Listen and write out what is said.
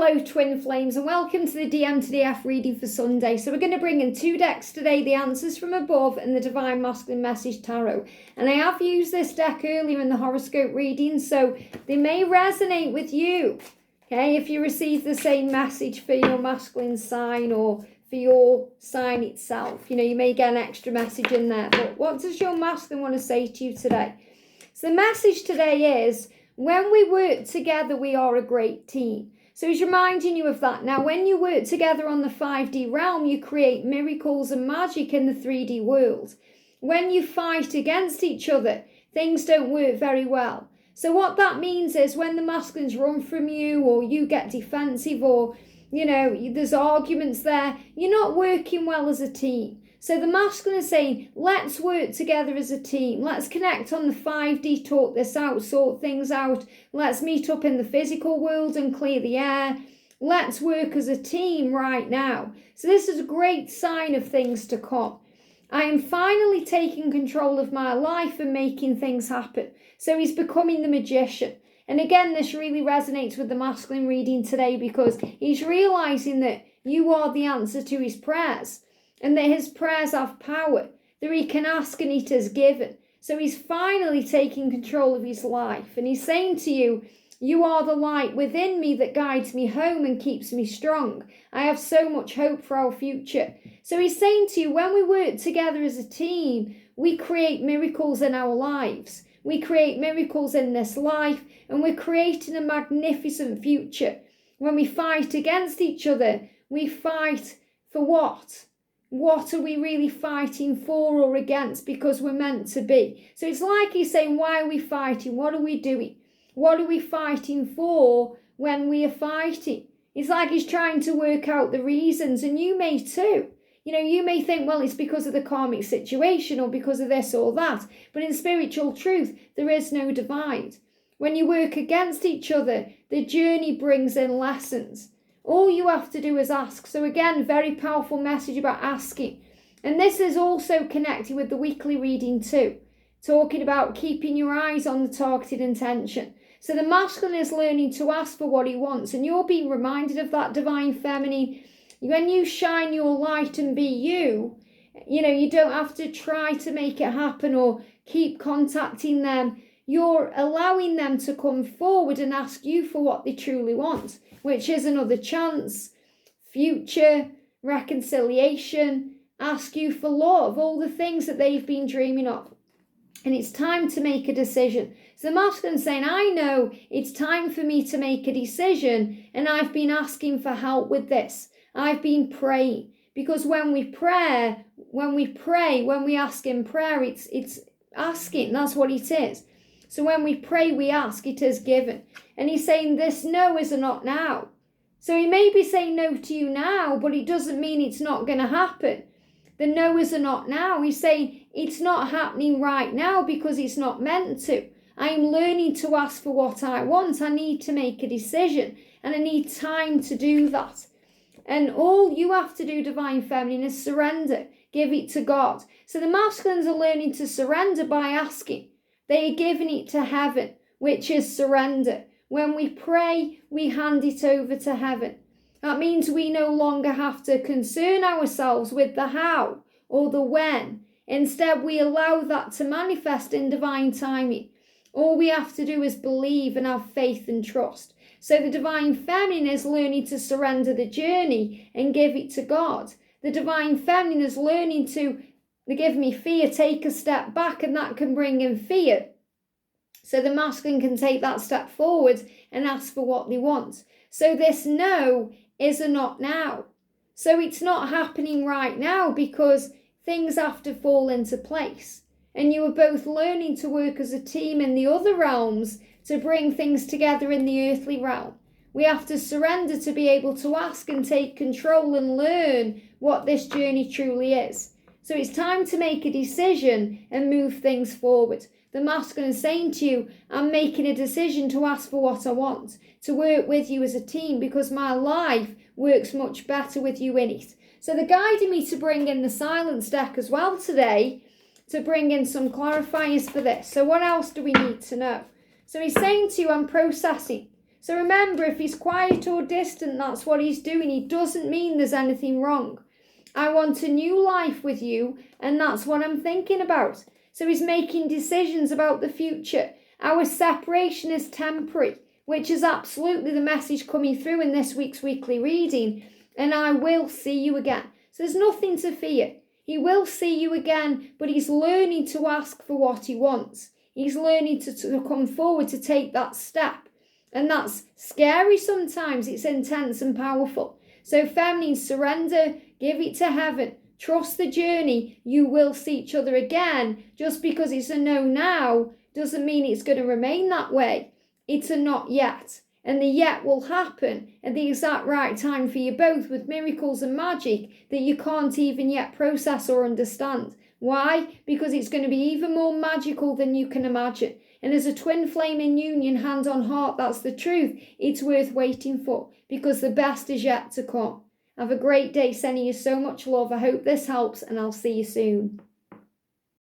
Hello twin flames and welcome to the DM to DF reading for Sunday. So we're going to bring in 2 decks today, the Answers from Above and the Divine Masculine Message Tarot. And I have used this deck earlier in the horoscope reading, so they may resonate with you. Okay, if you receive the same message for your masculine sign or for your sign itself, you may get an extra message in there. But what does your masculine want to say to you today? So the message today is, when we work together, we are a great team. So he's reminding you of that. Now, when you work together on the 5D realm, you create miracles and magic in the 3D world. When you fight against each other, things don't work very well. So what that means is when the masculines run from you or you get defensive or, there's arguments there, you're not working well as a team. So the masculine is saying, let's work together as a team. Let's connect on the 5D, talk this out, sort things out. Let's meet up in the physical world and clear the air. Let's work as a team right now. So this is a great sign of things to come. I am finally taking control of my life and making things happen. So he's becoming the magician. And again, this really resonates with the masculine reading today because he's realizing that you are the answer to his prayers. And that his prayers have power, that he can ask and it is given. So he's finally taking control of his life. And he's saying to you, you are the light within me that guides me home and keeps me strong. I have so much hope for our future. So he's saying to you, when we work together as a team, we create miracles in our lives. We create miracles in this life, and we're creating a magnificent future. When we fight against each other, we fight for what? What are we really fighting for or against? Because we're meant to be. So it's like he's saying, why are we fighting? What are we doing? What are we fighting for when we are fighting? It's like he's trying to work out the reasons, and you may too. You may think, well, it's because of the karmic situation or because of this or that. But in spiritual truth, there is no divide. When you work against each other, the journey brings in lessons. All you have to do is ask. So again, very powerful message about asking. And this is also connected with the weekly reading too, talking about keeping your eyes on the targeted intention. So the masculine is learning to ask for what he wants, and you're being reminded of that divine feminine. When you shine your light and be you, you don't have to try to make it happen or keep contacting them. You're allowing them to come forward and ask you for what they truly want, which is another chance, future, reconciliation, ask you for love, all the things that they've been dreaming of. And it's time to make a decision. So the masculine saying, I know it's time for me to make a decision, and I've been asking for help with this. I've been praying. Because when we ask in prayer, it's asking, that's what it is. So when we pray, we ask, it is given. And he's saying this no is a not now. So he may be saying no to you now, but it doesn't mean it's not going to happen. The no is a not now. He's saying it's not happening right now because it's not meant to. I'm learning to ask for what I want. I need to make a decision, and I need time to do that. And all you have to do, Divine Feminine, is surrender. Give it to God. So the masculines are learning to surrender by asking. They are giving it to heaven, which is surrender. When we pray, we hand it over to heaven. That means we no longer have to concern ourselves with the how or the when. Instead, we allow that to manifest in divine timing. All we have to do is believe and have faith and trust. So the Divine Feminine is learning to surrender the journey and give it to God. The Divine Feminine is learning to give me fear, take a step back, and that can bring in fear. So the masculine can take that step forward and ask for what they want. So this no is a not now. So it's not happening right now because things have to fall into place. And you are both learning to work as a team in the other realms to bring things together in the earthly realm. We have to surrender to be able to ask and take control and learn what this journey truly is. So it's time to make a decision and move things forward. The masculine is saying to you, I'm making a decision to ask for what I want, to work with you as a team because my life works much better with you in it. So they're guiding me to bring in the silence deck as well today, to bring in some clarifiers for this. So what else do we need to know? So he's saying to you, I'm processing. So remember, if he's quiet or distant, that's what he's doing. It doesn't mean there's anything wrong. I want a new life with you, and that's what I'm thinking about. So he's making decisions about the future. Our separation is temporary, which is absolutely the message coming through in this week's weekly reading. And I will see you again. So there's nothing to fear. He will see you again, but he's learning to ask for what he wants. He's learning to come forward to take that step. And that's scary sometimes. It's intense and powerful. So feminine, surrender, give it to heaven. Trust the journey. You will see each other again. Just because it's a no now doesn't mean it's going to remain that way. It's a not yet. And the yet will happen at the exact right time for you both, with miracles and magic that you can't even yet process or understand. Why? Because it's going to be even more magical than you can imagine. And as a twin flame in union, hand on heart, that's the truth. It's worth waiting for, because the best is yet to come. Have a great day, sending you so much love. I hope this helps, and I'll see you soon.